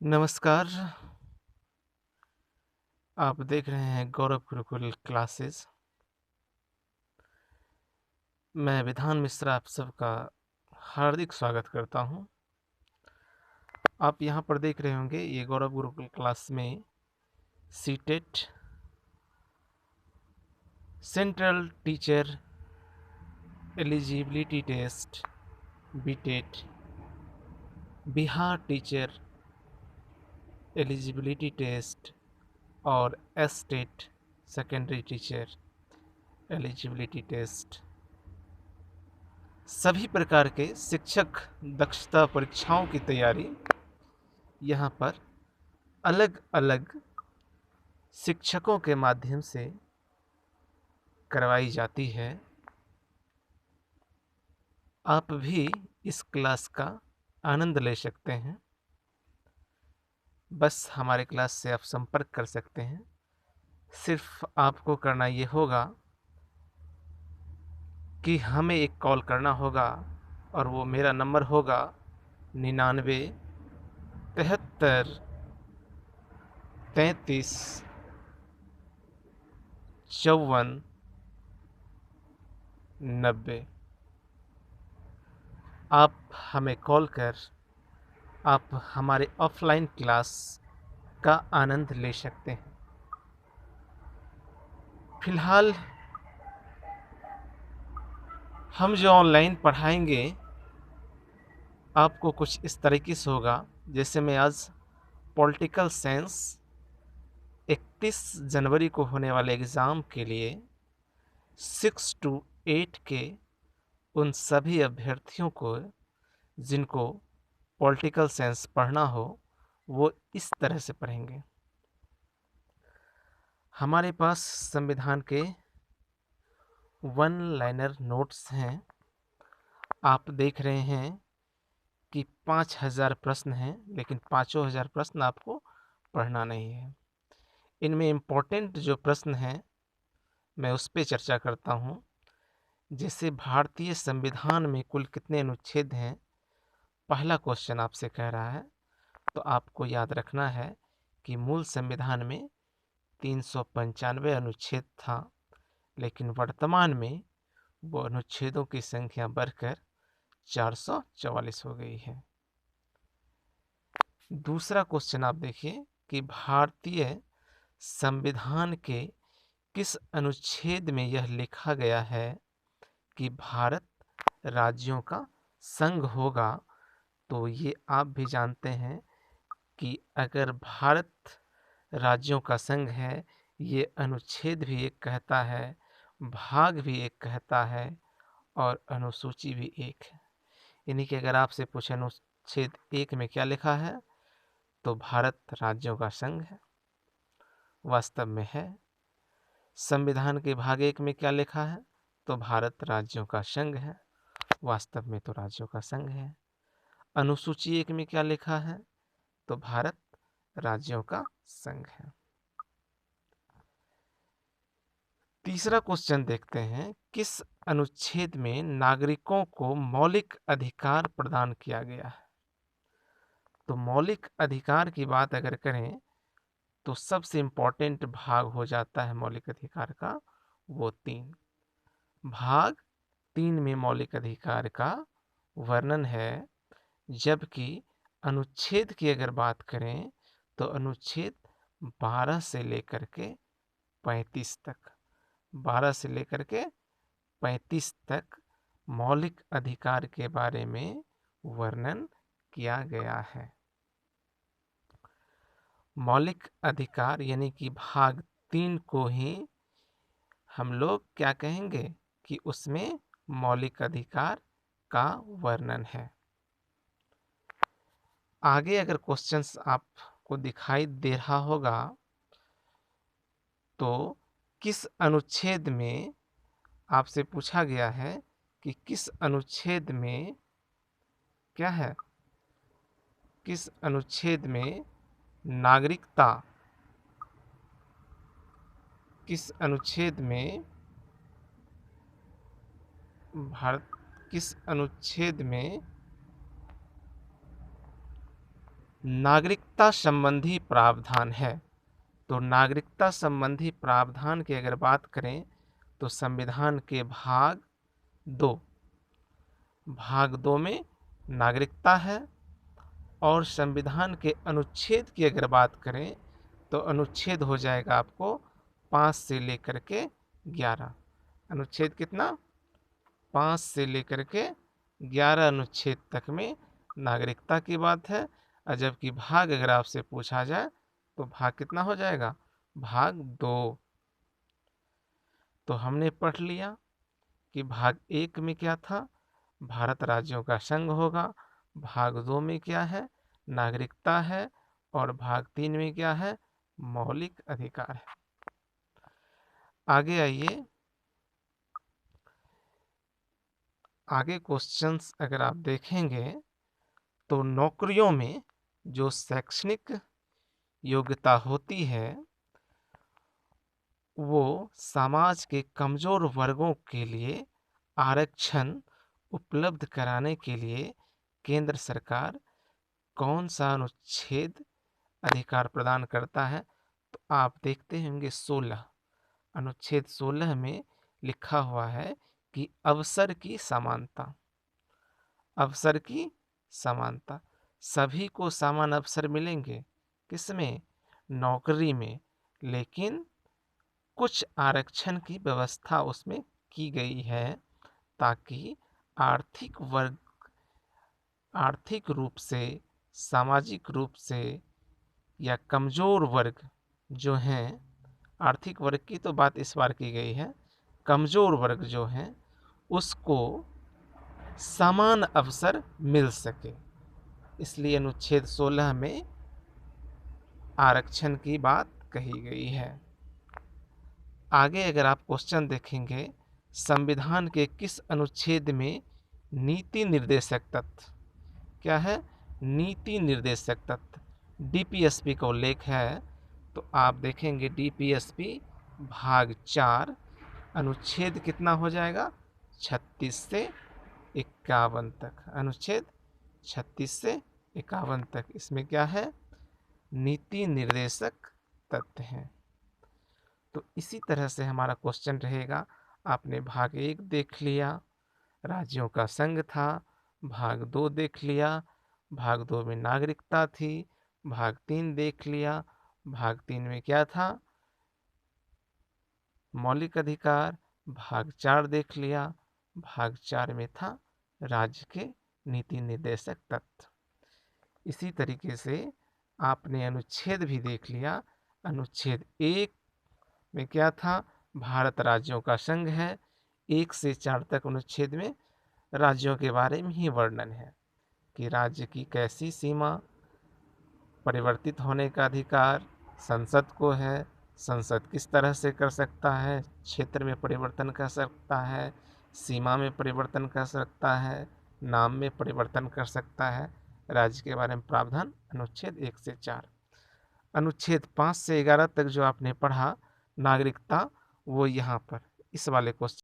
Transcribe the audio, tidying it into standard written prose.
नमस्कार। आप देख रहे हैं गौरव गुरुकुल क्लासेस। मैं विधान मिश्रा आप सबका हार्दिक स्वागत करता हूं। आप यहां पर देख रहे होंगे ये गौरव गुरुकुल क्लास में CTET central teacher eligibility test, BTET, Bihar teacher eligibility test और STET secondary teacher eligibility test, सभी प्रकार के शिक्षक दक्षता परीक्षाओं की तैयारी यहाँ पर अलग अलग शिक्षकों के माध्यम से करवाई जाती है। आप भी इस क्लास का आनंद ले सकते हैं। बस हमारे क्लास से आप संपर्क कर सकते हैं। सिर्फ आपको करना ये होगा कि हमें एक कॉल करना होगा और वो मेरा नंबर होगा 99 73 54 90। आप हमें कॉल कर आप हमारे ऑफलाइन क्लास का आनंद ले सकते हैं। फिलहाल हम जो ऑनलाइन पढ़ाएंगे आपको कुछ इस तरीके से होगा, जैसे मैं आज पॉलिटिकल साइंस 31 जनवरी को होने वाले एग्ज़ाम के लिए 6 to 8 के उन सभी अभ्यर्थियों को जिनको पॉलिटिकल साइंस पढ़ना हो वो इस तरह से पढ़ेंगे। हमारे पास संविधान के वन लाइनर नोट्स हैं। आप देख रहे हैं कि 5000 प्रश्न हैं, लेकिन 5000 प्रश्न आपको पढ़ना नहीं है। इनमें इम्पोर्टेंट जो प्रश्न हैं मैं उस पर चर्चा करता हूँ। जैसे भारतीय संविधान में कुल कितने अनुच्छेद हैं, पहला क्वेश्चन आपसे कह रहा है, तो आपको याद रखना है कि मूल संविधान में 395 अनुच्छेद था, लेकिन वर्तमान में वो अनुच्छेदों की संख्या बढ़कर 444 हो गई है। दूसरा क्वेश्चन आप देखिए कि भारतीय संविधान के किस अनुच्छेद में यह लिखा गया है कि भारत राज्यों का संघ होगा। तो ये आप भी जानते हैं कि अगर भारत राज्यों का संघ है, ये अनुच्छेद भी एक कहता है, भाग भी एक कहता है और अनुसूची भी एक है। यानी कि अगर आपसे पूछे अनुच्छेद 1 में क्या लिखा है, तो भारत राज्यों का संघ है, वास्तव में है। संविधान के भाग 1 में क्या लिखा है, तो भारत राज्यों का संघ है, वास्तव में तो राज्यों का संघ है। अनुसूची 1 में क्या लिखा है, तो भारत राज्यों का संघ है। तीसरा क्वेश्चन देखते हैं, किस अनुच्छेद में नागरिकों को मौलिक अधिकार प्रदान किया गया है। तो मौलिक अधिकार की बात अगर करें तो सबसे इंपॉर्टेंट भाग हो जाता है मौलिक अधिकार का, वो 3। भाग 3 में मौलिक अधिकार का वर्णन है, जबकि अनुच्छेद की अगर बात करें तो अनुच्छेद 12 से लेकर के 35 तक 12 से लेकर के 35 तक मौलिक अधिकार के बारे में वर्णन किया गया है। मौलिक अधिकार यानी कि भाग 3 को ही हम लोग क्या कहेंगे कि उसमें मौलिक अधिकार का वर्णन है। आगे अगर क्वेश्चंस आपको दिखाई दे रहा होगा तो किस अनुच्छेद में आपसे पूछा गया है कि किस अनुच्छेद में क्या है, किस अनुच्छेद में नागरिकता, किस अनुच्छेद में भारत, किस अनुच्छेद में नागरिकता संबंधी प्रावधान है। तो नागरिकता संबंधी प्रावधान की अगर बात करें तो संविधान के भाग 2 में नागरिकता है। और संविधान के अनुच्छेद की अगर बात करें तो अनुच्छेद हो जाएगा आपको 5 से लेकर के 11। अनुच्छेद कितना? 5 से लेकर के 11 अनुच्छेद तक में नागरिकता की बात है। और जबकि भाग अगर आपसे पूछा जाए तो भाग कितना हो जाएगा? भाग 2। तो हमने पढ़ लिया कि भाग 1 में क्या था? भारत राज्यों का संघ होगा। भाग 2 में क्या है? नागरिकता है। और भाग 3 में क्या है? मौलिक अधिकार है। आगे आइए, आगे क्वेश्चंस अगर आप देखेंगे तो नौकरियों में जो शैक्षणिक योग्यता होती है वो समाज के कमजोर वर्गों के लिए आरक्षण उपलब्ध कराने के लिए केंद्र सरकार कौन सा अनुच्छेद अधिकार प्रदान करता है? तो आप देखते होंगे 16, अनुच्छेद 16 में लिखा हुआ है कि अवसर की समानता। अवसर की समानता, सभी को समान अवसर मिलेंगे। किसमें? नौकरी में। लेकिन कुछ आरक्षण की व्यवस्था उसमें की गई है ताकि आर्थिक रूप से, सामाजिक रूप से या कमजोर वर्ग जो हैं, आर्थिक वर्ग की तो बात इस बार की गई है, कमजोर वर्ग जो हैं उसको समान अवसर मिल सके, इसलिए अनुच्छेद 16 में आरक्षण की बात कही गई है। आगे अगर आप क्वेश्चन देखेंगे, संविधान के किस अनुच्छेद में नीति निर्देशक तत्व, क्या है? नीति निर्देशक तत्व डीपीएसपी का उल्लेख है। तो आप देखेंगे डीपीएसपी भाग 4 अनुच्छेद कितना हो जाएगा? 36 से 51 तक। अनुच्छेद 36 से 51 तक इसमें क्या है? नीति निर्देशक तत्व हैं। तो इसी तरह से हमारा क्वेश्चन रहेगा। आपने भाग 1 देख लिया, राज्यों का संघ था। भाग 2 देख लिया, भाग 2 में नागरिकता थी। भाग 3 देख लिया, भाग 3 में क्या था? मौलिक अधिकार। भाग 4 देख लिया, भाग 4 में था राज्य के नीति निर्देशक तत्व। इसी तरीके से आपने अनुच्छेद भी देख लिया। अनुच्छेद 1 में क्या था? भारत राज्यों का संघ है। 1 से 4 तक अनुच्छेद में राज्यों के बारे में ही वर्णन है कि राज्य की कैसी सीमा, परिवर्तित होने का अधिकार संसद को है, संसद किस तरह से कर सकता है, क्षेत्र में परिवर्तन कर सकता है, सीमा में परिवर्तन कर सकता है, नाम में परिवर्तन कर सकता है। राज्य के बारे में प्रावधान अनुच्छेद 1 से 4। अनुच्छेद 5 से 11 तक जो आपने पढ़ा नागरिकता, वो यहाँ पर इस वाले क्वेश्चन